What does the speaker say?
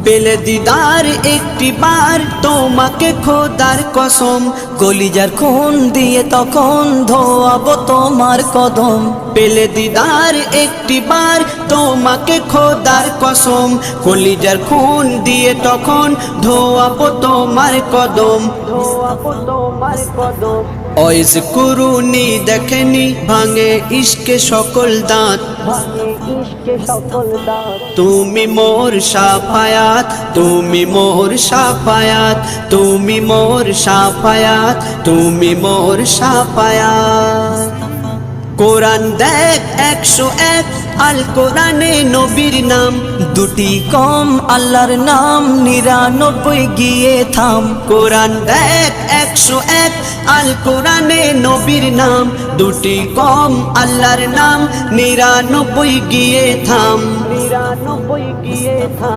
পেলে দিদার একটি বার তোমাকে খোদার কসম, কলিজার খুন দিয়ে তখন ধোয়াবো তোমার কদম। পেলে দিদার একটি বার তোমাকে খোদার কসম, কলিজার খুন দিয়ে তখন ধোয়াবো তোমার কদম, ধোয়াবো তোমার কদম। ওয়াইজ কুরুনি দেখেনি ভাঙে ইশকে সকল দাঁত, তুমি মোর শাফায়াত, তুমি মোর শাফায়াত, তুমি মোর শাফায়াত, তুমি মোর শাফায়াত। কোরআন দেখ 101 আল কোরআনে নবীর নাম, দুটি কম আল্লাহর নাম 99 গিয়ে থাম। কোরআন দেখ 101 আল কোরআনে নবীর নাম, দুটি কম আল্লাহর নাম 99 গিয়ে থাম, 99 গিয়ে থাম।